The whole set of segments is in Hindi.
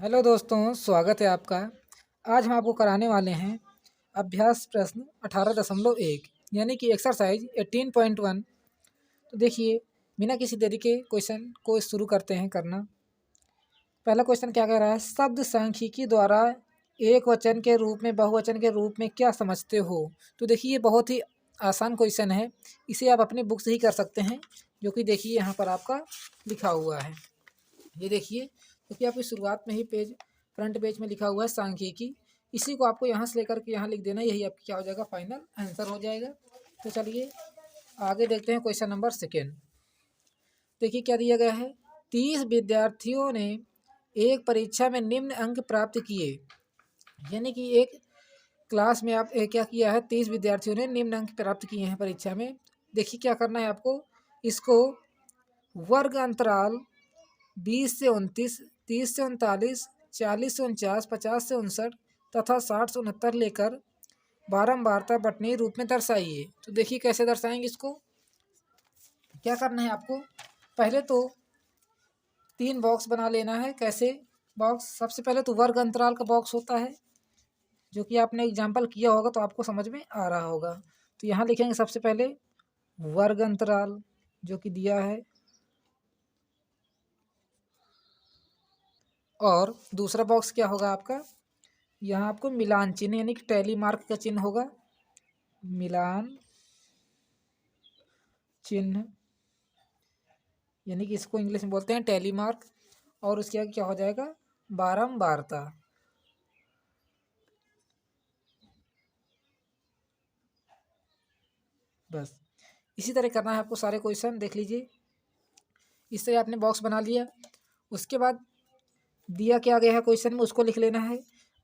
हेलो दोस्तों, स्वागत है आपका। आज हम आपको कराने वाले हैं अभ्यास प्रश्न 18.1 यानी कि एक्सरसाइज 18.1। तो देखिए, बिना किसी देरी के क्वेश्चन को शुरू करते हैं करना। पहला क्वेश्चन क्या कह रहा है, शब्द सांख्यिकी द्वारा एक वचन के रूप में बहुवचन के रूप में क्या समझते हो। तो देखिए, ये बहुत ही आसान क्वेश्चन है, इसे आप अपनी बुक से ही कर सकते हैं, जो कि देखिए यहाँ पर आपका लिखा हुआ है। ये देखिए, क्योंकि आपकी शुरुआत में ही फ्रंट पेज में लिखा हुआ है सांख्यिकी, इसी को आपको यहाँ से लेकर के यहाँ लिख देना, यही आपका क्या हो जाएगा, फाइनल आंसर हो जाएगा। तो चलिए आगे देखते हैं क्वेश्चन नंबर 2। देखिए क्या दिया गया है, 30 विद्यार्थियों ने एक परीक्षा में निम्न अंक प्राप्त किए। यानी कि एक क्लास में आप क्या किया है, 30 विद्यार्थियों ने निम्न अंक प्राप्त किए हैं परीक्षा में। देखिए क्या करना है आपको, इसको वर्ग अंतराल 20 से 29, 30 से 39, 40 से 49, 50 से 59 तथा 60 से 69 लेकर बारंबारता बटनी रूप में दर्शाइए। तो देखिए कैसे दर्शाएंगे इसको। क्या करना है आपको, पहले तो 3 बॉक्स बना लेना है। कैसे बॉक्स, सबसे पहले तो वर्ग अंतराल का बॉक्स होता है, जो कि आपने एग्जाम्पल किया होगा तो आपको समझ में आ रहा होगा। तो यहाँ लिखेंगे सबसे पहले वर्ग अंतराल, जो कि दिया है, और दूसरा बॉक्स क्या होगा आपका, यहाँ आपको मिलान चिन्ह यानी कि टैली मार्क का चिन्ह होगा, मिलान चिन्ह, यानी कि इसको इंग्लिश में बोलते हैं टैली मार्क। और उसके आगे क्या हो जाएगा, बारंबारता। बस इसी तरह करना है आपको सारे क्वेश्चन। देख लीजिए, इस तरह आपने बॉक्स बना लिया। उसके बाद दिया क्या गया है क्वेश्चन में, उसको लिख लेना है।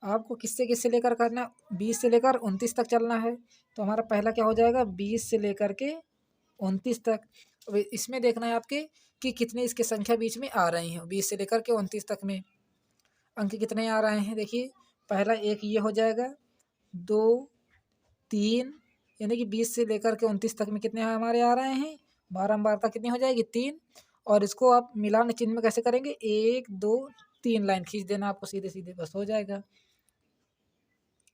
आपको किससे किससे लेकर करना, 20 से लेकर 29 तक चलना है। तो हमारा पहला क्या हो जाएगा, 20 से लेकर के 29 तक। अब इसमें देखना है आपके कि कितने इसके संख्या बीच में आ रही हैं। 20 से लेकर के 29 तक में अंक कितने आ रहे हैं। देखिए पहला एक ये हो जाएगा, 2, 3, यानी कि 20 से लेकर के 29 तक में कितने हमारे आ रहे हैं, बारंबारता कितनी हो जाएगी, 3। और इसको आप मिलान चिन्ह में कैसे करेंगे, 1, 2, 3 लाइन खींच देना आपको सीधे सीधे, बस हो जाएगा।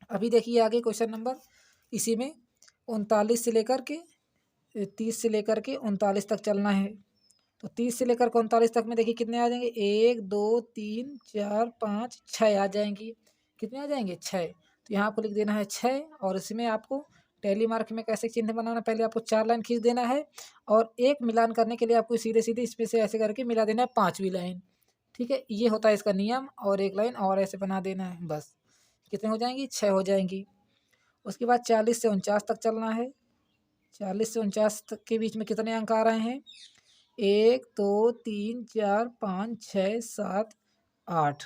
अभी देखिए आगे क्वेश्चन नंबर, इसी में 39 से लेकर के 30 से लेकर के 39 तक चलना है। तो 30 से लेकर के 39 तक में देखिए कितने आ जाएंगे, 1, 2, 3, 4, 5, 6 आ जाएंगी। कितने आ जाएंगे, 6। तो यहाँ आपको लिख देना है 6। और इसमें आपको टैली मार्क में कैसे चिन्ह बनाना, पहले आपको 4 लाइन खींच देना है, और एक मिलान करने के लिए आपको सीधे सीधे इसमें से ऐसे करके मिला देना है 5वीं लाइन। ठीक है, ये होता है इसका नियम। और एक लाइन और ऐसे बना देना है, बस कितने हो जाएंगी, 6 हो जाएंगी। उसके बाद 40 से 49 तक चलना है। 40 से 49 तक के बीच में कितने अंक आ रहे हैं, 1, 2, 3, 4, 5, 6, 7, 8,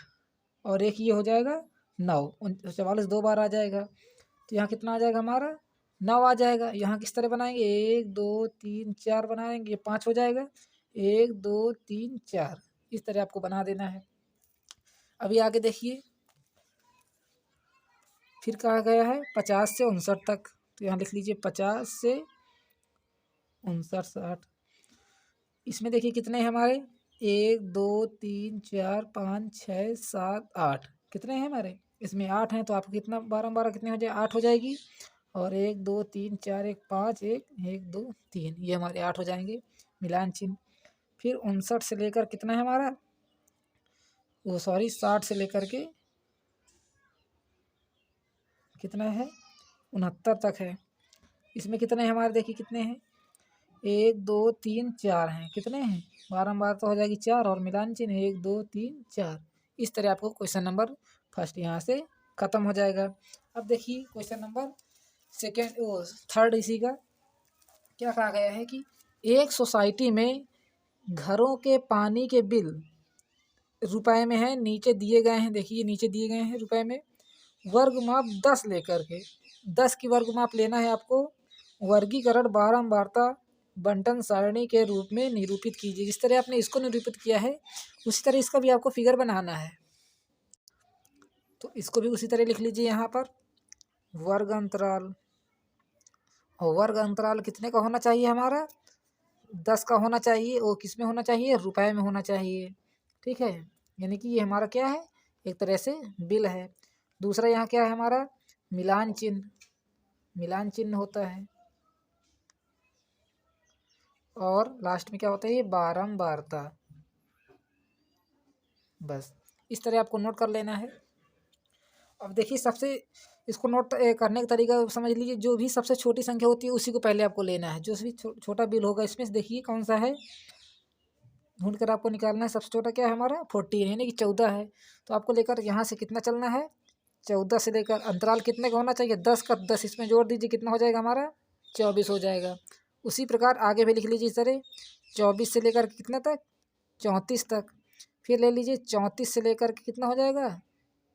और एक ये हो जाएगा 9। 44 2 बार आ जाएगा, तो यहाँ कितना आ जाएगा हमारा, 9 आ जाएगा। यहाँ किस तरह बनाएंगे, 1, 2, 3, 4 बनाएंगे, 5 हो जाएगा, 1, 2, 3, 4, इस तरह आपको बना देना है। अभी आगे देखिए, फिर कहा गया है 50 से 59 तक। तो यहाँ लिख लीजिए 50 से 59, 60। इसमें देखिए कितने हैं हमारे, 1, 2, 3, 4, 5, 6, 7, 8, कितने हैं हमारे, इसमें 8 हैं। तो आपको कितना, 12 12 कितने हो जाए, 8 हो जाएगी। और 1, 2, 3, 4, 1, 5, 1, 2, 3, ये हमारे 8 हो जाएंगे, मिलान चिन्ह। फिर 59 से लेकर कितना है हमारा, वो सॉरी 60 से लेकर के कितना है, 69 तक है। इसमें कितने हैं हमारे, देखिए कितने हैं, 1, 2, 3, 4 हैं। कितने हैं, बारंबार तो हो जाएगी 4, और मिलान चिन्ह 1, 2, 3, 4। इस तरह आपको क्वेश्चन नंबर फर्स्ट यहाँ से खत्म हो जाएगा। अब देखिए क्वेश्चन नंबर थर्ड, इसी का क्या कहा गया है कि एक सोसाइटी में घरों के पानी के बिल रुपए में है, नीचे दिए गए हैं। देखिए नीचे दिए गए हैं रुपए में, वर्ग माप 10 लेकर के, 10 की वर्ग माप लेना है आपको। वर्गीकरण बारंबारता बंटन सारणी के रूप में निरूपित कीजिए। जिस तरह आपने इसको निरूपित किया है उसी तरह इसका भी आपको फिगर बनाना है। तो इसको भी उसी तरह लिख लीजिए यहाँ पर, वर्ग अंतराल। और वर्ग अंतराल कितने का होना चाहिए हमारा, 10 का होना चाहिए। वो किस में होना चाहिए, रुपए में होना चाहिए। ठीक है, यानी कि ये हमारा क्या है, एक तरह से बिल है। दूसरा यहाँ क्या है हमारा, मिलान चिन्ह, मिलान चिन्ह होता है। और लास्ट में क्या होता है, ये बारंबारता। बस इस तरह आपको नोट कर लेना है। अब देखिए सबसे इसको नोट करने का तरीका समझ लीजिए, जो भी सबसे छोटी संख्या होती है उसी को पहले आपको लेना है। जो भी छोटा बिल होगा इसमें से देखिए कौन सा है, ढूंढ कर आपको निकालना है। सबसे छोटा क्या है हमारा 14, यानी कि 14 है। तो आपको लेकर यहाँ से कितना चलना है, 14 से लेकर अंतराल कितने का होना चाहिए, 10 का। 10 इसमें जोड़ दीजिए, कितना हो जाएगा हमारा, 24 हो जाएगा। उसी प्रकार आगे भी लिख लीजिए इस तरह, 24 से लेकर कितने तक, 34 तक। फिर ले लीजिए 34 से लेकर के कितना हो जाएगा,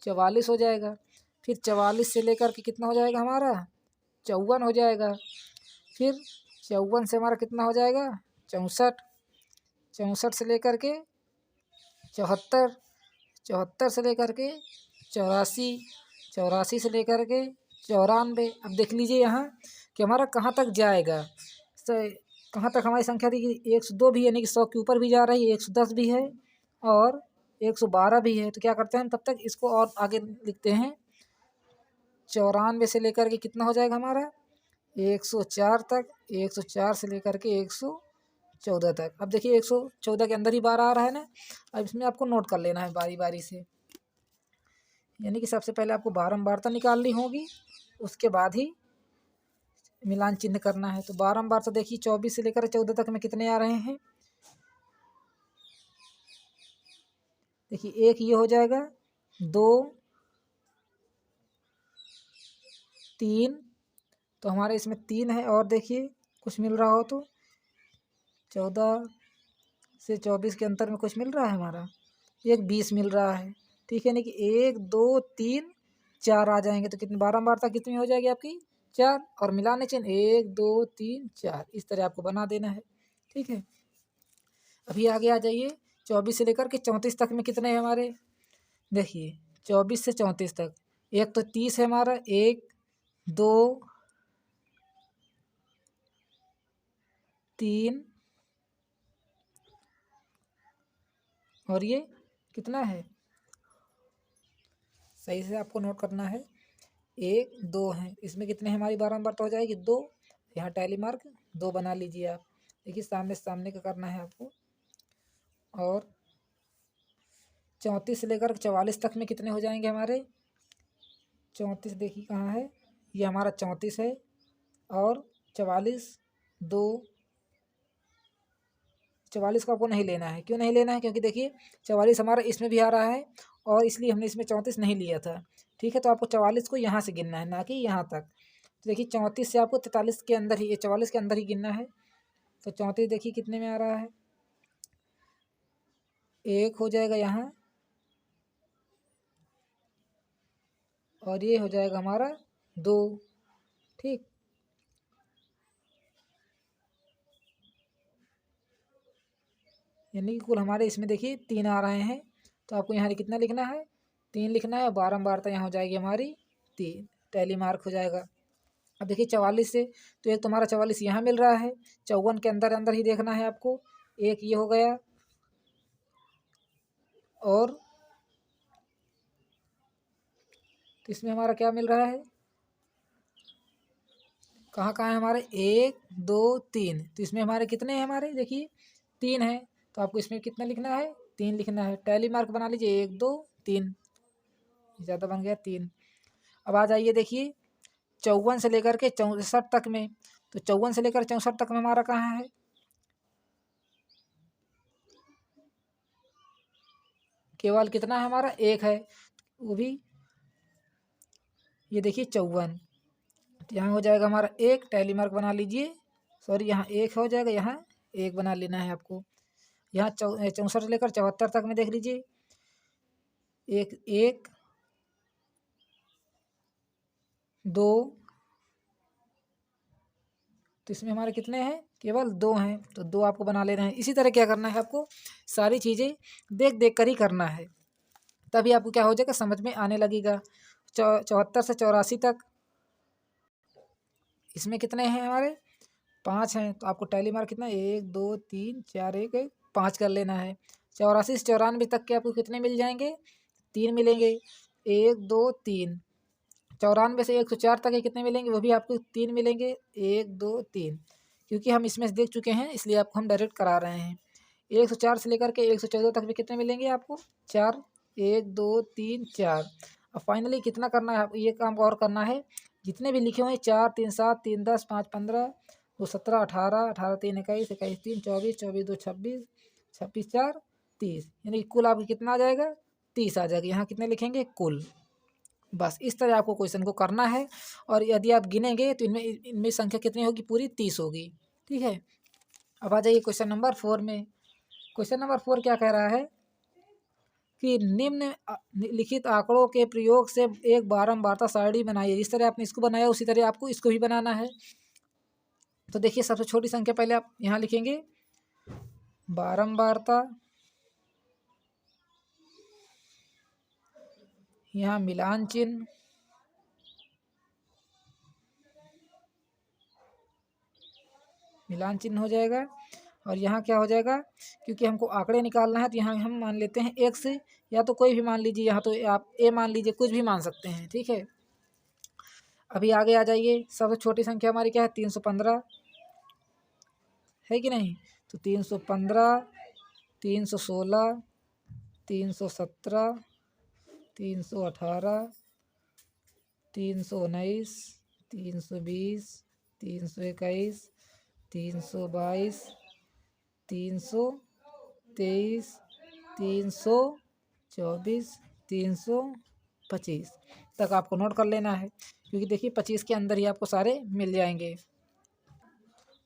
44 हो जाएगा। फिर 44 से लेकर के कितना हो जाएगा हमारा, 54 हो जाएगा। फिर 54 से हमारा कितना हो जाएगा, 64। 64 से लेकर के 74, 74 से लेकर के 84, 84 से लेकर के 94। अब देख लीजिए यहाँ कि हमारा कहाँ तक जाएगा, कहाँ तक हमारी संख्या देखिए 102 भी है, यानी कि 100 के ऊपर भी जा रही है, 110 भी है और 112 भी है। तो क्या करते हैं हम, तब तक इसको और आगे लिखते हैं। 94 से लेकर के कितना हो जाएगा हमारा, 104 तक, 104 से लेकर के 114 तक। अब देखिए 114 के अंदर ही 12 आ रहा है ना। अब इसमें आपको नोट कर लेना है बारी बारी से, यानी कि सबसे पहले आपको बारंबारता निकालनी होगी, उसके बाद ही मिलान चिन्ह करना है। तो बारंबारता देखिए 24 से लेकर 14 तक में कितने आ रहे हैं, देखिए एक ये हो जाएगा, 2, 3, तो हमारे इसमें 3 है। और देखिए कुछ मिल रहा हो तो 14 से 24 के अंतर में कुछ मिल रहा है हमारा, एक 20 मिल रहा है। ठीक है, नहीं कि 1, 2, 3, 4 आ जाएंगे। तो कितनी बारंबारता कितनी हो जाएगी आपकी, 4। और मिलाने चिन्ह 1, 2, 3, 4 इस तरह आपको बना देना है। ठीक है, अभी आगे आ जाइए। 24 से लेकर के 34 तक में कितने हैं हमारे, देखिए 24 से 34 तक, एक तो 30 है हमारा, 1, 2, 3 और ये कितना है, सही से आपको नोट करना है, 1, 2 है। इसमें कितने हमारी बारंबारता हो जाएगी, 2। यहाँ टैली मार्क 2 बना लीजिए आप। देखिए सामने सामने का करना है आपको। और 34 से लेकर 44 तक में कितने हो जाएंगे हमारे, 34 देखिए कहाँ है, ये हमारा 34 है। और 44, 2, 44 को आपको नहीं लेना है। क्यों नहीं लेना है, क्योंकि देखिए 44 हमारा इसमें भी आ रहा है और इसलिए हमने इसमें 34 नहीं लिया था। ठीक है, तो आपको 44 को यहाँ से गिनना है, ना कि यहाँ तक। तो देखिए 34 से आपको 43 के अंदर ही, 44 के अंदर ही गिनना है। तो 34 देखिए कितने में आ रहा है, 1 हो जाएगा यहाँ, और ये हो जाएगा हमारा 2। ठीक, यानी कि कुल हमारे इसमें देखिए 3 आ रहे हैं। तो आपको यहाँ कितना लिखना है, 3 लिखना है। बारंबारता यहाँ हो जाएगी हमारी 3, टैली मार्क हो जाएगा। अब देखिए 44 से, तो एक तुम्हारा 44 यहाँ मिल रहा है, 54 के अंदर अंदर ही देखना है आपको। एक ये हो गया, और तो इसमें हमारा क्या मिल रहा है, कहाँ कहाँ है हमारे, 1, 2, 3। तो इसमें हमारे कितने हैं, हमारे देखिए 3 है। तो आपको इसमें कितना लिखना है, 3 लिखना है। टैली मार्क बना लीजिए, 1, 2, 3, ज़्यादा बन गया 3। अब आ जाइए देखिए 54 से लेकर के 64 तक में। तो 54 से लेकर 64 तक में हमारा कहाँ है, केवल कितना है हमारा, 1 है, वो भी ये देखिए 54। तो यहाँ हो जाएगा हमारा 1, टैली मार्क बना लीजिए। सॉरी, यहाँ 1 हो जाएगा, यहाँ 1 बना लेना है आपको। यहाँ 64 से लेकर 74 तक में देख लीजिए, 1, 1, 2। तो इसमें हमारे कितने हैं, केवल 2 हैं। तो 2 आपको बना लेना है। इसी तरह क्या करना है आपको, सारी चीज़ें देख देख कर ही करना है, तभी आपको क्या हो जाएगा, समझ में आने लगेगा। 74 से 84 तक, इसमें कितने हैं हमारे, 5 हैं। तो आपको टैली मार्क कितना, 1, 2, 3, 4, 1, 1, 5 कर लेना है। 84 से 94 तक के आपको कितने मिल जाएंगे, 3 मिलेंगे, 1 2 3। 94 से 104 तक के कितने मिलेंगे, वो भी आपको 3 मिलेंगे, 1 2 3। क्योंकि हम इसमें से देख चुके हैं इसलिए आपको हम डायरेक्ट करा रहे हैं। 104 से लेकर के 114 तक में कितने मिलेंगे आपको, 4, 1 2 3 4। अब फाइनली कितना करना है, ये काम और करना है, जितने भी लिखे हुए हैं 4 3 7 3 10 5 15 2 17 18 18 3 21 21 3 24 24 2 26 26 4 30, यानी कुल आपको कितना आ जाएगा, 30 आ जाएगा। यहाँ कितने लिखेंगे, कुल। बस इस तरह आपको क्वेश्चन को करना है। और यदि आप गिनेंगे तो इनमें इनमें संख्या कितनी होगी, पूरी 30 होगी। ठीक है, अब आ जाइए क्वेश्चन नंबर 4 में। क्वेश्चन नंबर 4 क्या कह रहा है कि निम्न लिखित आंकड़ों के प्रयोग से एक बारंबारता सारणी बनाइए। जिस तरह आपने इसको बनाया उसी तरह आपको इसको भी बनाना है। तो देखिए सबसे छोटी संख्या पहले आप यहाँ लिखेंगे बारंबारता, यहाँ मिलान चिन्ह, मिलान चिन्ह हो जाएगा। और यहाँ क्या हो जाएगा, क्योंकि हमको आंकड़े निकालना है तो यहाँ हम मान लेते हैं x, या तो कोई भी मान लीजिए, यहाँ तो आप a मान लीजिए, कुछ भी मान सकते हैं। ठीक है, अभी आगे आ जाइए। सबसे छोटी संख्या हमारी क्या है, 315 है कि नहीं। तो 315, 316, 317, 318, 319, 320, 321, 322, 323, 324, 325 तक आपको नोट कर लेना है, क्योंकि देखिए 25 के अंदर ही आपको सारे मिल जाएंगे।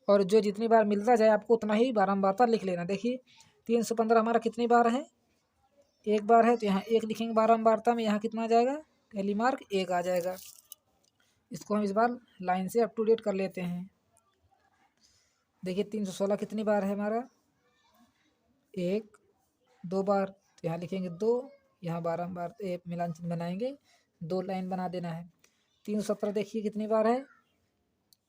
और जो जितनी बार मिलता जाए आपको उतना ही बारंबारता लिख लेना। देखिए 315 हमारा कितनी बार है, एक बार है, तो यहाँ एक लिखेंगे बारंबारता में, यहाँ कितना आ जाएगा, पहली मार्क 1 आ जाएगा। इसको हम इस बार लाइन से अप टू डेट कर लेते हैं। देखिए 316 कितनी बार है हमारा, 1 2 बार, तो यहाँ लिखेंगे 2, यहाँ बारंबार एक मिलान चिन्ह बनाएंगे, 2 लाइन बना देना है। 317 देखिए कितनी बार है,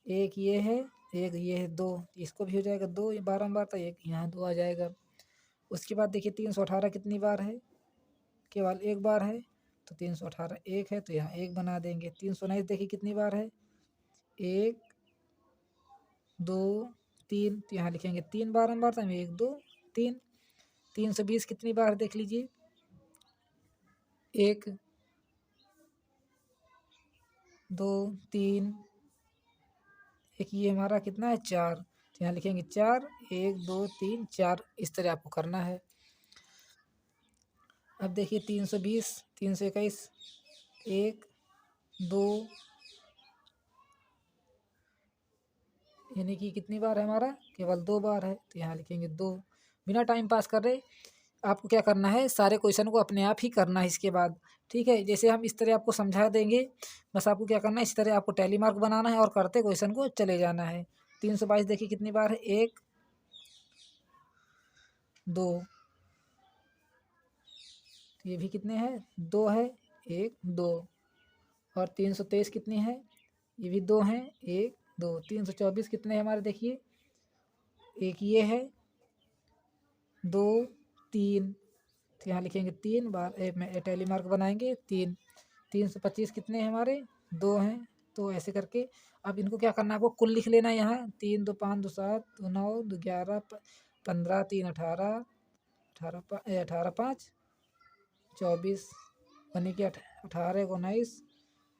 1 ये है, 1 ये है, 2, इसको भी हो जाएगा 2 बारंबारता, 1 यहाँ 2 आ जाएगा। उसके बाद देखिए 318 कितनी बार है, केवल 1 बार है, तो 318 1 है, तो यहाँ 1 बना देंगे। 319 देखिए कितनी बार है, 1 2 3, तो यहाँ लिखेंगे 3 बारंबारता में, 1 2 3। 320 कितनी बार देख लीजिए, 1 2 3, एक ये हमारा कितना है 4, तो यहाँ लिखेंगे 4 1 2 3 4। इस तरह आपको करना है। अब देखिए 320, 321, 1 2, यानी कि कितनी बार है हमारा, केवल 2 बार है, तो यहाँ लिखेंगे 2। बिना टाइम पास कर रहे आपको क्या करना है, सारे क्वेश्चन को अपने आप ही करना है इसके बाद। ठीक है, जैसे हम इस तरह आपको समझा देंगे, बस आपको क्या करना है, इस तरह आपको टैली मार्क बनाना है और करते क्वेश्चन को चले जाना है। 322 देखिए कितनी बार है, 1 2, ये भी कितने हैं, 2 है, 1 2। और 323 कितनी है, ये भी 2 हैं, 1 2। 324 कितने हैं हमारे, देखिए 1 ये है, 2 3, तो यहाँ लिखेंगे 3 बार, टैली मार्क बनाएंगे 3। 325 कितने हैं हमारे, 2 हैं, तो ऐसे करके अब इनको क्या करना है, आपको कुल लिख लेना है। यहाँ 3 2 5 2 7 2 9 2 11 15 3 18 18 5 24, यानी कि 18 19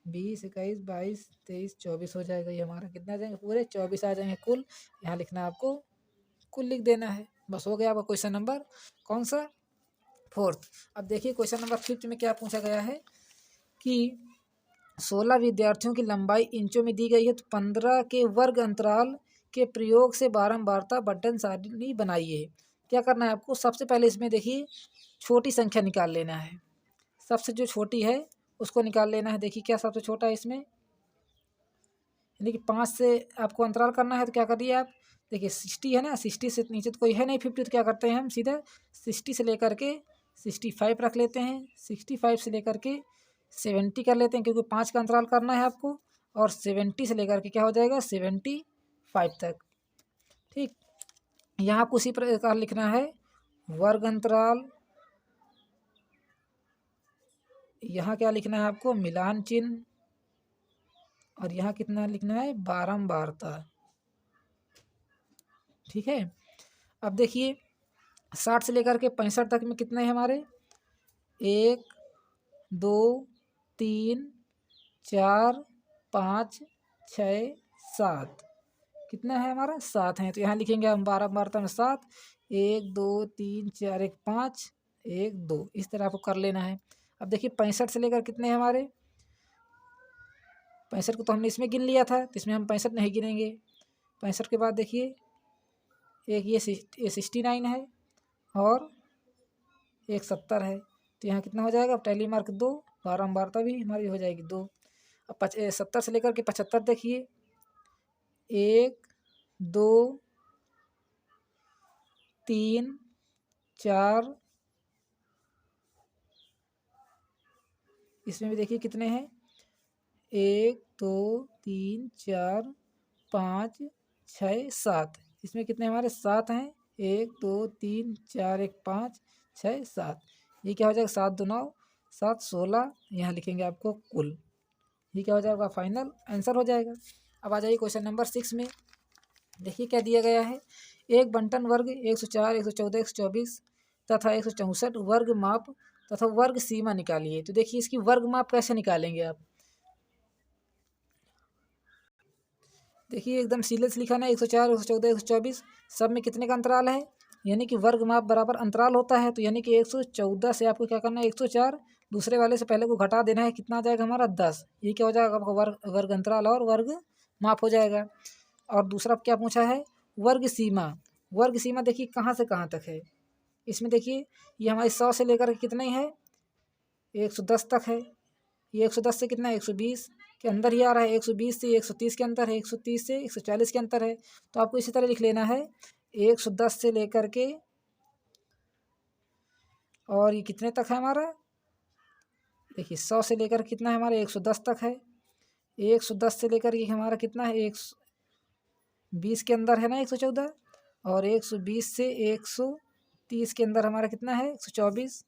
20 21 22 23 24 हो जाएगा। ये हमारा कितना आ जाएंगे, पूरे 24 आ जाएंगे कुल। यहाँ लिखना आपको कुल लिख देना है, बस हो गया आपका क्वेश्चन नंबर कौन सा, 4th। अब देखिए क्वेश्चन नंबर 5th में क्या पूछा गया है कि 16 विद्यार्थियों की लंबाई इंचों में दी गई है, तो 15 के वर्ग अंतराल के प्रयोग से बारंबारता बंटन सारणी बनाइए। क्या करना है आपको, सबसे पहले इसमें देखिए छोटी संख्या निकाल लेना है। सबसे जो छोटी है उसको निकाल लेना है। देखिए क्या सबसे छोटा है इसमें, यानी कि 5 से आपको अंतराल करना है, तो क्या करिए आप, देखिए 60 है ना, 60 से नीचे तो कोई है नहीं 50, तो क्या करते हैं हम सीधा 60 से लेकर के 65 रख लेते हैं, 65 से लेकर के 70 कर लेते हैं, क्योंकि 5 का अंतराल करना है आपको। और 70 से लेकर के क्या हो जाएगा, 75 तक। ठीक, यहाँ आपको उसी प्रकार लिखना है, वर्ग अंतराल यहाँ क्या लिखना है आपको, मिलान चिन्ह, और यहाँ कितना लिखना है, बारंबारता। ठीक है। अब देखिए 60 से लेकर के 65 तक में कितने हैं हमारे, 1 2 3 4 5 6 7, कितना है हमारा, 7 है। तो यहाँ लिखेंगे हम बारंबारता में 7, 1 2 3 4 1 5 1 2, इस तरह आपको कर लेना है। अब देखिए 65 से लेकर कितने हैं हमारे, 65 को तो हमने इसमें गिन लिया था, तो इसमें हम 65 नहीं गिनेंगे। 65 के बाद देखिए एक ये 69 है, और एक 70 है। तो यहाँ कितना हो जाएगा, अब टैली मार्क 2, बारंबारता भी हमारी हो जाएगी 2। अब 70 से लेकर के 75 देखिए, 1 2 3 4, इसमें भी देखिए कितने हैं, 1 2 3 4 5 6 7, इसमें कितने हमारे 7 हैं, 1 2 3 4 1 5 6 7, ये क्या हो जाएगा, 7 2 9 7 16, यहाँ लिखेंगे आपको कुल। ये क्या हो जाएगा, फाइनल आंसर हो जाएगा। अब आ जाइए क्वेश्चन नंबर 6 में। देखिए क्या दिया गया है, एक बंटन वर्ग 104 114 124 तथा 164 वर्ग माप तथा वर्ग सीमा निकालिए। तो देखिए इसकी वर्ग माप कैसे निकालेंगे आप, देखिए एकदम सीधे से लिखा ना, 104 114 124, सब में कितने का अंतराल है, यानी कि वर्ग माप बराबर अंतराल होता है। तो यानी कि 114 से आपको क्या करना है, 104 दूसरे वाले से पहले को घटा देना है, कितना आ जाएगा हमारा 10। ये क्या हो जाएगा आपका वर्ग अंतराल और वर्ग माप हो जाएगा। और दूसरा क्या पूछा है, वर्ग सीमा। वर्ग सीमा देखिए कहाँ से कहाँ तक है, इसमें देखिए ये हमारे 100 से लेकर कितने है, 110 तक है। ये 110 से कितना है, 120 के अंदर ही आ रहा है, 120 से 130 के अंदर है, 130 से 140 के अंदर है। तो आपको इसी तरह लिख लेना है, 110 से लेकर के, और ये कितने तक है हमारा, देखिए 100 से लेकर कितना है हमारा, 110 तक है। 110 से लेकर ये हमारा कितना है, 120 के अंदर है ना 114, और 120 से 130 के अंदर हमारा कितना है, 124।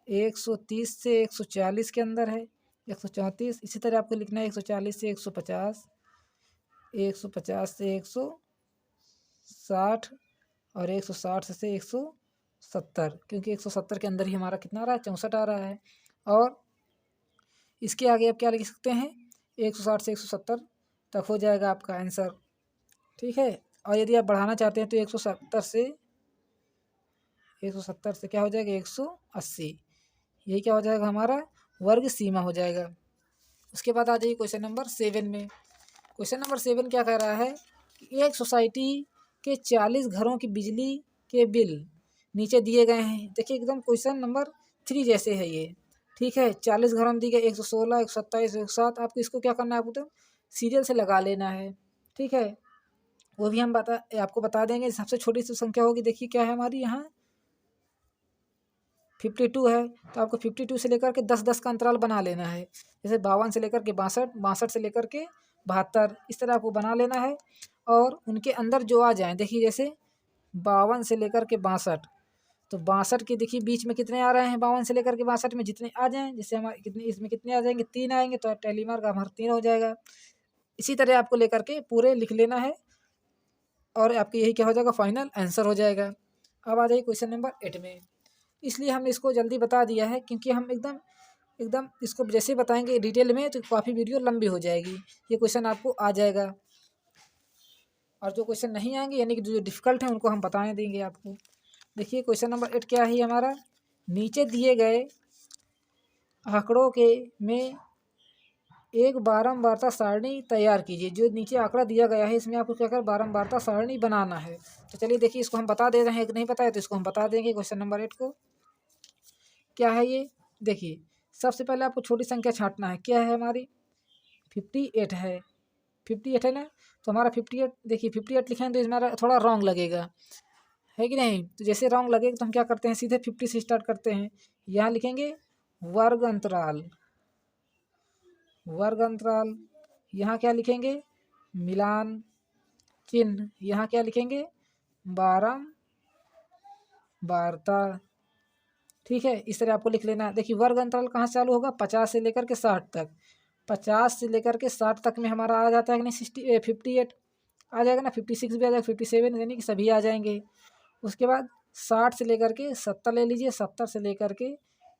130 से 140 के अंदर है 134। इसी तरह आपको लिखना है 140 से 150, 150 से 160, और 160 से 170, क्योंकि 170 के अंदर ही हमारा कितना आ रहा है, 64 आ रहा है। और इसके आगे आप क्या लिख सकते हैं, 160 से 170 तक हो जाएगा आपका आंसर। ठीक है। और यदि आप बढ़ाना चाहते हैं तो 170 से क्या हो जाएगा, 180। यही क्या हो जाएगा हमारा, वर्ग सीमा हो जाएगा। उसके बाद आ जाइए क्वेश्चन नंबर 7 में। क्वेश्चन नंबर 7 क्या कह रहा है कि एक सोसाइटी के 40 घरों की बिजली के बिल नीचे दिए गए हैं। देखिए एकदम क्वेश्चन नंबर 3 जैसे है ये। ठीक है, 40 घरों में दिए गए, 116 127 107, आपको इसको क्या करना है, आपको तो सीरियल से लगा लेना है। ठीक है, वो भी हम आपको बता देंगे। सबसे छोटी सी संख्या होगी, देखिए क्या है हमारी यहाँ 52 है, तो आपको 52 से लेकर के 10 10 का अंतराल बना लेना है। जैसे 52 से लेकर के 62, 62 से लेकर के 72, इस तरह आपको बना लेना है। और उनके अंदर जो आ जाएं, देखिए जैसे 52 से लेकर के 62, तो 62 के देखिए बीच में कितने आ रहे हैं, 52 से लेकर के 62 में जितने आ जाएं, जैसे हमारे कितने इसमें कितने आ जाएंगे, 3 आएंगे, तो टैली मार्क हमारा 3 हो जाएगा। इसी तरह आपको लेकर के पूरे लिख लेना है, और आपके यही क्या हो जाएगा, फाइनल आंसर हो जाएगा। अब आ जाइए क्वेश्चन नंबर 8 में। इसलिए हमने इसको जल्दी बता दिया है, क्योंकि हम एकदम एकदम इसको जैसे बताएंगे डिटेल में तो काफ़ी वीडियो लंबी हो जाएगी। ये क्वेश्चन आपको आ जाएगा, और जो क्वेश्चन नहीं आएंगे यानी कि जो डिफ़िकल्ट हैं उनको हम बताने देंगे आपको। देखिए क्वेश्चन नंबर 8 क्या है हमारा, नीचे दिए गए आंकड़ों के में एक बारंबारता सारणी तैयार कीजिए। जो नीचे आंकड़ा दिया गया है इसमें आपको क्या कर बारंबारता सारणी बनाना है। तो चलिए देखिए इसको हम बता दे रहे हैं, एक नहीं पता है तो इसको हम बता देंगे। क्वेश्चन नंबर 8 को क्या है ये, देखिए सबसे पहले आपको छोटी संख्या छांटना है। क्या है हमारी 58 है, 58 है ना, तो हमारा 58, देखिए 58 लिखेंगे तो इसमें हमारा थोड़ा रॉन्ग लगेगा, है कि नहीं। तो जैसे रॉन्ग लगेगा तो हम क्या करते हैं, सीधे 50 से स्टार्ट करते हैं। यहाँ लिखेंगे वर्ग अंतराल, वर्ग अंतराल, यहाँ क्या लिखेंगे, मिलान चिन्ह, यहाँ क्या लिखेंगे, बारंबारता। ठीक है, इस तरह आपको लिख लेना है। देखिए वर्ग अंतराल कहाँ से चालू होगा, 50 से लेकर के 60 तक। 50 से लेकर के 60 तक में हमारा आ जाता है कि नहीं 58 आ जाएगा ना, 56 भी आ जाएगा, 57 यानी कि सभी आ जाएंगे। उसके बाद 60 से लेकर के 70 ले लीजिए, 70 से लेकर के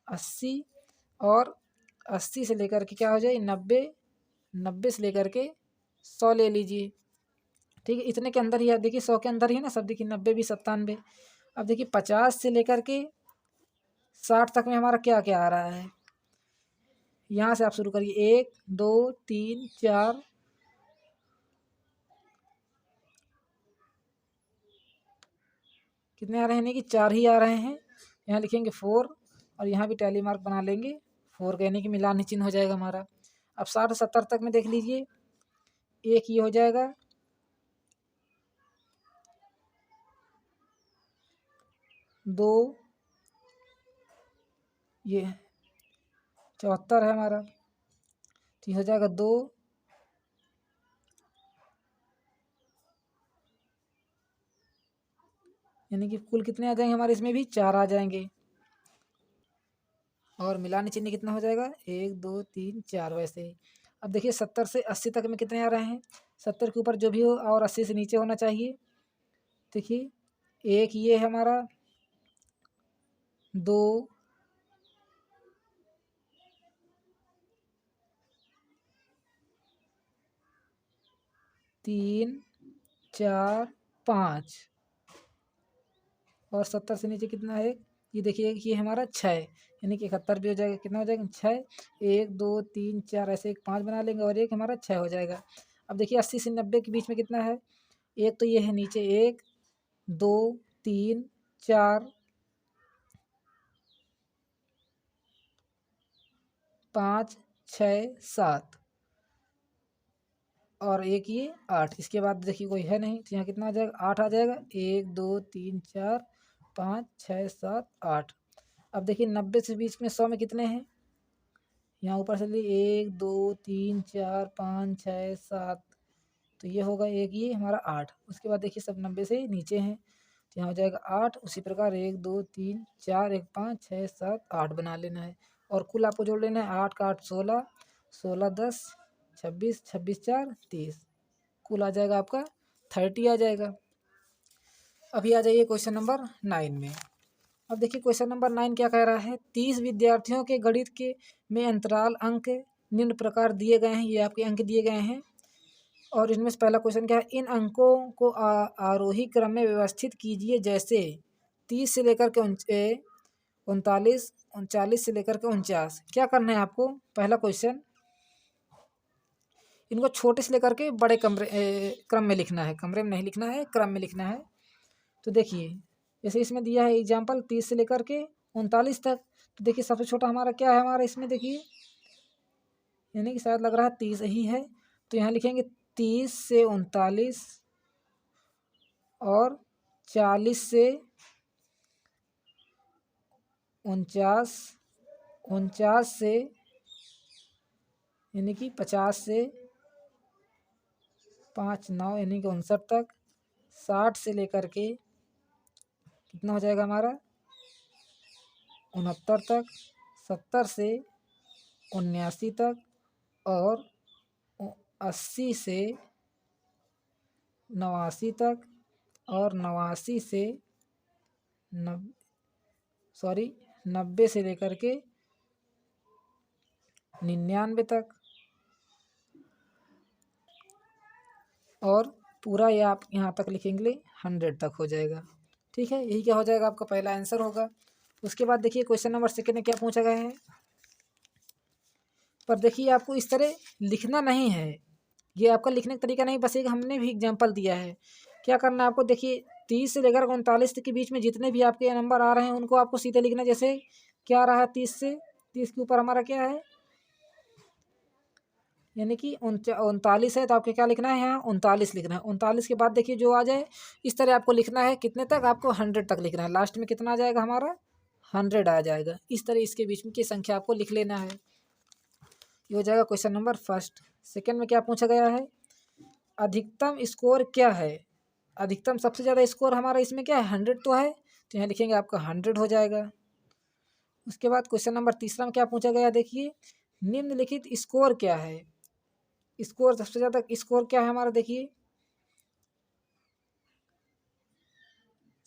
80 और 80 से लेकर के क्या हो जाए 90, 90 से लेकर के 100 ले लीजिए। ठीक है, इतने के अंदर ही है, देखिए 100 के अंदर ही है ना सब। देखिए 90 भी 97। अब देखिए 50 से लेकर के 60 तक में हमारा क्या क्या आ रहा है, यहाँ से आप शुरू करिए 1 2 3 4 कितने आ रहे हैं, नहीं कि 4 ही आ रहे हैं। यहाँ लिखेंगे 4 और यहाँ भी टैली मार्क बना लेंगे 4 का, यानी कि मिलान चिन्ह हो जाएगा हमारा। अब 60 70 तक में देख लीजिए, एक ये हो जाएगा, 2 ये 74 है हमारा, तो ये हो जाएगा 2, यानी कि कुल कितने आ जाएंगे हमारे, इसमें भी 4 आ जाएंगे। और मिलान चिन्ह कितना हो जाएगा 1 2 3 4 वैसे ही। अब देखिए 70 से 80 तक में कितने आ रहे हैं, 70 के ऊपर जो भी हो और 80 से नीचे होना चाहिए। देखिए एक ये है हमारा, 2 3 4 5 और 70 से नीचे कितना है, ये देखिए ये हमारा 6, यानी कि 71 भी हो जाएगा। कितना हो जाएगा 6, 1 2 3 4 ऐसे एक 5 बना लेंगे और एक हमारा 6 हो जाएगा। अब देखिए 80 से 90 के बीच में कितना है, एक तो ये है नीचे 1 2 3 4 5 6 7 और एक ये 8। इसके बाद देखिए कोई है नहीं, तो यहाँ कितना आ जाएगा 8 आ जाएगा, 1 2 3 4 5 6 7 8। अब देखिए 90 से बीच में 100 में कितने हैं, यहाँ ऊपर से लिए 1 2 3 4 5 6 7, तो ये होगा एक ये हमारा 8। उसके बाद देखिए सब 90 से नीचे हैं, तो यहाँ हो जाएगा 8। उसी प्रकार 1 2 3 4 1 5 6 7 8 बना लेना है। और कुल आपको जोड़ लेना है 8 का 8 16, 16 10 26, 26 4 30, कुल आ जाएगा आपका 30 आ जाएगा। अभी आ जाइए क्वेश्चन नंबर 9 में। अब देखिए क्वेश्चन नंबर 9 क्या कह रहा है, 30 विद्यार्थियों के गणित के में अंतराल अंक निम्न प्रकार दिए गए हैं। ये आपके अंक दिए गए हैं और इनमें से पहला क्वेश्चन क्या है, इन अंकों को आरोही क्रम में व्यवस्थित कीजिए, जैसे 30 से लेकर के 39, 39 से लेकर के 49। क्या करना है आपको, पहला क्वेश्चन इनको छोटे से लेकर के बड़े क्रम में लिखना है, कमरे में नहीं लिखना है, क्रम में लिखना है। तो देखिए जैसे इसमें दिया है एग्जाम्पल 30 से लेकर के 39 तक, तो देखिए सबसे छोटा हमारा क्या है, हमारा इसमें देखिए यानी कि शायद लग रहा है 30 ही है, तो यहाँ लिखेंगे 30 से 39 और 40 से 49, 49 से यानी कि 50 से 5 9 यानी कि 59 तक, 60 से लेकर के कितना हो जाएगा हमारा 69 तक, 70 से 79 तक और 80 से 89 तक और 89 से 90 से लेकर के 99 तक और पूरा ये आप यहाँ तक लिखेंगे 100 तक हो जाएगा। ठीक है, यही क्या हो जाएगा आपका पहला आंसर होगा। उसके बाद देखिए क्वेश्चन नंबर 2 में क्या पूछा गया है, पर देखिए आपको इस तरह लिखना नहीं है, ये आपका लिखने का तरीका नहीं, बस एक हमने भी एग्जाम्पल दिया है। क्या करना है आपको, देखिए 30 से लेकर 39 के बीच में जितने भी आपके नंबर आ रहे हैं उनको आपको सीधे लिखना है। जैसे क्या आ रहा है 30 से, 30 के ऊपर हमारा क्या है यानी कि 39 है, तो आपको क्या लिखना है यहाँ 39 लिखना है। 39 के बाद देखिए जो आ जाए इस तरह आपको लिखना है, कितने तक आपको 100 तक लिखना है, लास्ट में कितना आ जाएगा हमारा 100 आ जाएगा। इस तरह इसके बीच में की संख्या आपको लिख लेना है। ये हो जाएगा क्वेश्चन नंबर 1। सेकेंड में क्या पूछा गया है, अधिकतम स्कोर क्या है, अधिकतम सबसे ज़्यादा स्कोर हमारा इसमें क्या है 100 तो है, तो यहाँ लिखेंगे आपका 100 हो जाएगा। उसके बाद क्वेश्चन नंबर तीसरा में क्या पूछा गया, देखिए निम्नलिखित स्कोर क्या है। स्कोर सबसे ज़्यादा स्कोर क्या है हमारा, देखिए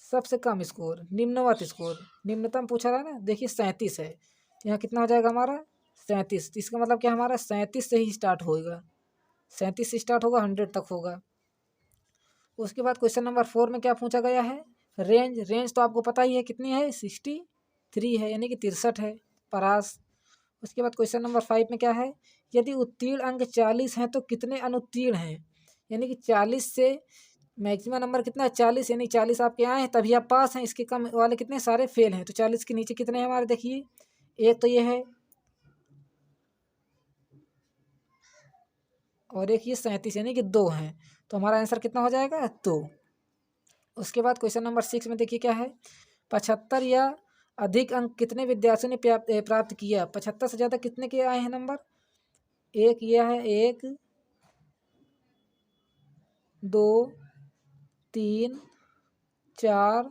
सबसे कम स्कोर, निम्नवत स्कोर, निम्नतम पूछा रहा है ना, देखिए 37 है। तो यहाँ कितना हो जाएगा हमारा 37। तो इसका मतलब क्या हमारा 37 से ही स्टार्ट होएगा, 37 से स्टार्ट होगा 100 तक होगा। उसके बाद क्वेश्चन नंबर 4 में क्या पूछा गया है, रेंज। रेंज तो आपको पता ही है कितनी है, 63 है, यानी कि 63 है परास। उसके बाद क्वेश्चन नंबर 5 में क्या है, यदि उत्तीर्ण अंक 40 हैं तो कितने अनुत्तीर्ण हैं, यानी कि 40 से मैक्सिमम नंबर कितना है 40, यानी 40 आपके आए हैं तभी आप पास हैं, इसके कम वाले कितने सारे फेल हैं। तो 40 के नीचे कितने हैं हमारे, देखिए एक तो ये है और एक ये 37, यानी कि 2 हैं। तो हमारा आंसर कितना हो जाएगा 2। उसके बाद क्वेश्चन नंबर 6 में देखिए क्या है, 75 या अधिक अंक कितने विद्यार्थियों ने प्राप्त किया। 75 से ज़्यादा कितने के आए हैं नंबर, एक यह है, 1 2 3 4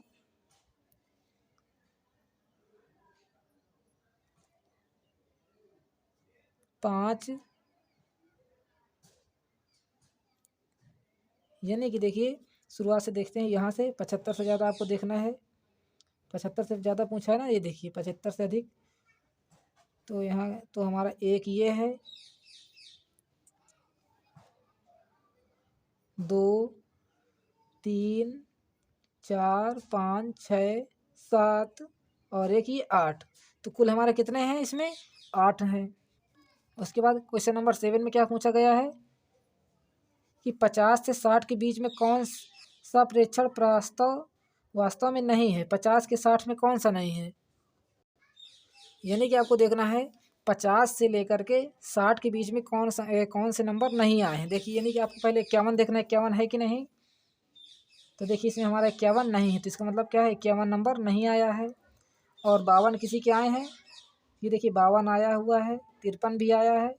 5, यानी कि देखिए शुरुआत से देखते हैं यहाँ से, 75 से ज़्यादा आपको देखना है, 75 से ज़्यादा पूछा है ना, ये देखिए 75 से अधिक। तो यहाँ तो हमारा एक ये है, 2 3 4 5 6 7 और एक ये 8। तो कुल हमारे कितने हैं इसमें 8 हैं। उसके बाद क्वेश्चन नंबर 7 में क्या पूछा गया है कि 50 से 60 के बीच में कौन सा प्रेक्षण प्रस्ताव वास्तव में नहीं है। 50 के 60 में कौन सा नहीं है, यानी कि आपको देखना है 50 से लेकर के 60 के बीच में कौन से नंबर नहीं आए हैं। देखिए यानी कि आपको पहले 51 देखना है, 51 है कि नहीं। तो देखिए इसमें हमारा 51 नहीं है, तो इसका मतलब क्या है 51 नंबर नहीं आया है। और 52 किसी के आए हैं, ये देखिए 52 आया हुआ है, 53 भी आया है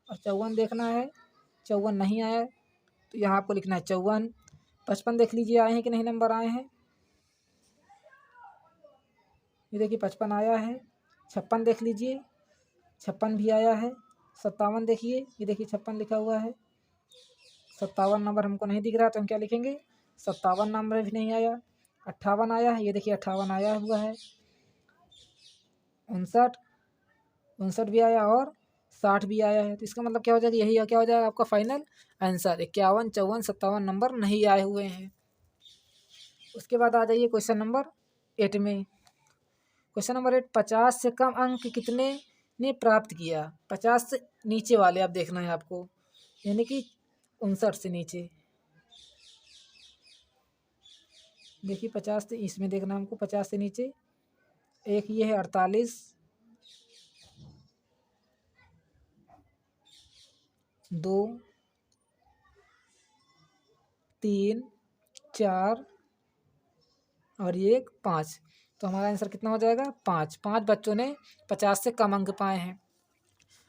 और 54 देखना है, 54 नहीं आया। तो यहाँ आपको लिखना है 54। 55 देख लीजिए आए हैं कि नहीं नंबर आए हैं, ये देखिए 55 आया है। 56 देख लीजिए, 56 भी आया है। 57 देखिए, ये देखिए 56 लिखा हुआ है। 57 नंबर हमको नहीं दिख रहा, तो हम क्या लिखेंगे 57 नंबर भी नहीं आया। 58 आया है, ये देखिए 58 आया हुआ है। 59 भी आया और 60 भी आया है। तो इसका मतलब क्या हो जाएगा, यही क्या हो जाएगा आपका फाइनल आंसर, 51 54 57 नंबर नहीं आए हुए हैं। उसके बाद आ जाइए क्वेश्चन नंबर 8 में। क्वेश्चन नंबर 8, 50 से कम अंक कितने ने प्राप्त किया। 50 से नीचे वाले आप देखना है आपको, यानी कि 59 से नीचे। देखिए 50 से इसमें देखना हमको, 50 से नीचे एक ये है 48, 2 3 4 और ये 5। तो हमारा आंसर कितना हो जाएगा 5। 5 बच्चों ने 50 से कम अंक पाए हैं।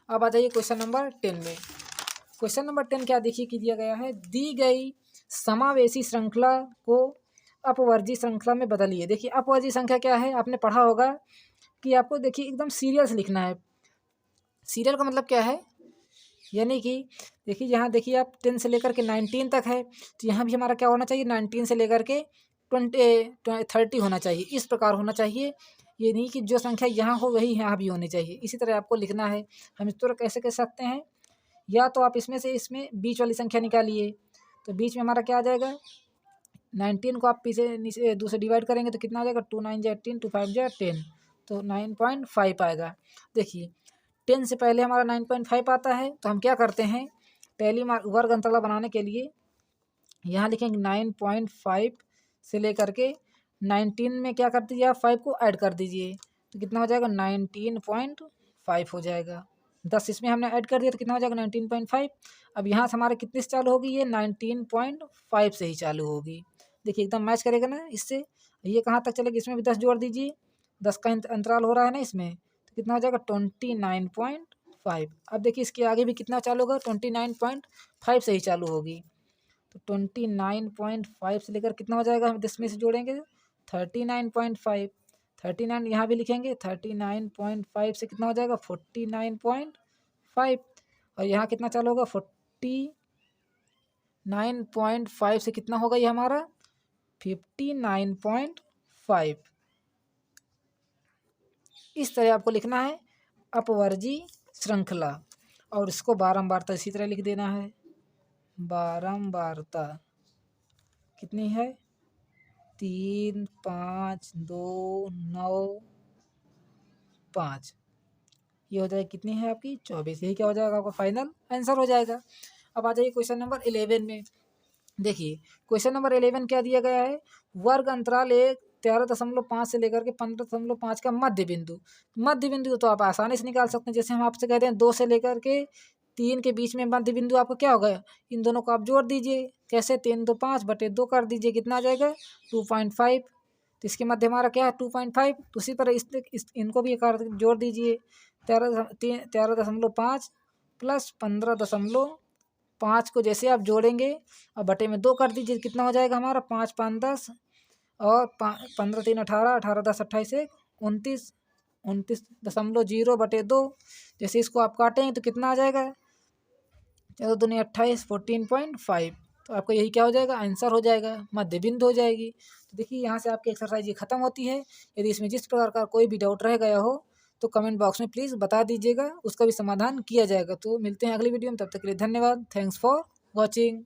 अब आ जाइए क्वेश्चन नंबर 10 में। क्वेश्चन नंबर 10 क्या देखिए कि दिया गया है, दी गई समावेशी श्रृंखला को अपवर्जी श्रृंखला में बदलिए। देखिए अपवर्जी संख्या क्या है, आपने पढ़ा होगा कि आपको देखिए एकदम सीरियल से लिखना है। सीरियल का मतलब क्या है, यानी कि देखिए यहाँ देखिए आप 10 से लेकर के 19 तक है, तो यहाँ भी हमारा क्या होना चाहिए 19 से लेकर के 30 होना चाहिए। इस प्रकार होना चाहिए, ये नहीं कि जो संख्या यहाँ हो वही यहाँ भी होनी चाहिए। इसी तरह आपको लिखना है। हम इस तरह कैसे कह सकते हैं, या तो आप इसमें से इसमें बीच वाली संख्या निकालिए, तो बीच में हमारा क्या आ जाएगा 19 को आप पीछे नीचे 2 से डिवाइड करेंगे तो कितना आ जाएगा 2 9 18, 2 5 10, तो 9.5 आएगा। देखिए 10 से पहले हमारा 9.5 आता है, तो हम क्या करते हैं पहली वर्ग अंतराला बनाने के लिए यहाँ लिखेंगे 9.5 से लेकर के 19 में क्या कर दीजिए आप 5 को ऐड कर दीजिए, तो कितना हो जाएगा 19.5 हो जाएगा। 10 इसमें हमने ऐड कर दिया तो कितना हो जाएगा 19.5। अब यहाँ से हमारे कितने से चालू होगी, ये 19.5 से ही चालू होगी। देखिए एकदम मैच करेगा ना इससे। ये कहाँ तक चलेगी, इसमें भी 10 जोड़ दीजिए, 10 का अंतराल हो रहा है ना इसमें, तो कितना हो जाएगा 29.5। अब देखिए इसके आगे भी कितना चालू होगा 29.5 से ही चालू होगी। तो 29.5 से लेकर कितना हो जाएगा, हम 10 में से जोड़ेंगे 39.5। 39 यहाँ भी लिखेंगे, 39.5 से कितना हो जाएगा 49.5, और यहाँ कितना चालू होगा 49.5 से कितना होगा ये हमारा 59.5। इस तरह आपको लिखना है अपवर्जी श्रृंखला, और इसको बारंबारता इसी तरह लिख देना है। बारंबारता कितनी है 3, 5, 2, 9, 5, ये हो जाएगी कितनी है आपकी 24। यही क्या हो जाएगा आपका फाइनल आंसर हो जाएगा। अब आ जाइए क्वेश्चन नंबर 11 में। देखिए क्वेश्चन नंबर 11 क्या दिया गया है, वर्ग अंतराल 13.5 से लेकर के 15.5 का मध्य बिंदु। मध्य बिंदु तो आप आसानी से निकाल सकते हैं। जैसे हम आपसे कहते हैं 2 से लेकर के 3 के बीच में मध्य बिंदु आपको क्या होगा, इन दोनों को आप जोड़ दीजिए। कैसे 3 2 5 बटे 2 कर दीजिए, कितना आ जाएगा 2.5। तो इसके मध्य हमारा क्या है 2.5। तो उसी तरह इनको भी जोड़ दीजिए। 13.5 प्लस 15.5 को जैसे आप जोड़ेंगे और बटे में 2 कर दीजिए, कितना हो जाएगा हमारा 5 5 10 और 15 3 18, 18 10 28 1 29, 29.0 बटे 2। जैसे इसको आप काटेंगे तो कितना आ जाएगा 14 दूनी 28, 14.5। तो आपको यही क्या हो जाएगा आंसर हो जाएगा, मध्य बिंदु हो जाएगी। तो देखिए यहाँ से आपकी एक्सरसाइज ये खत्म होती है। यदि इसमें जिस प्रकार का कोई भी डाउट रह गया हो तो कमेंट बॉक्स में प्लीज़ बता दीजिएगा, उसका भी समाधान किया जाएगा। तो मिलते हैं अगली वीडियो में, तब तक के लिए धन्यवाद। Thanks for watching.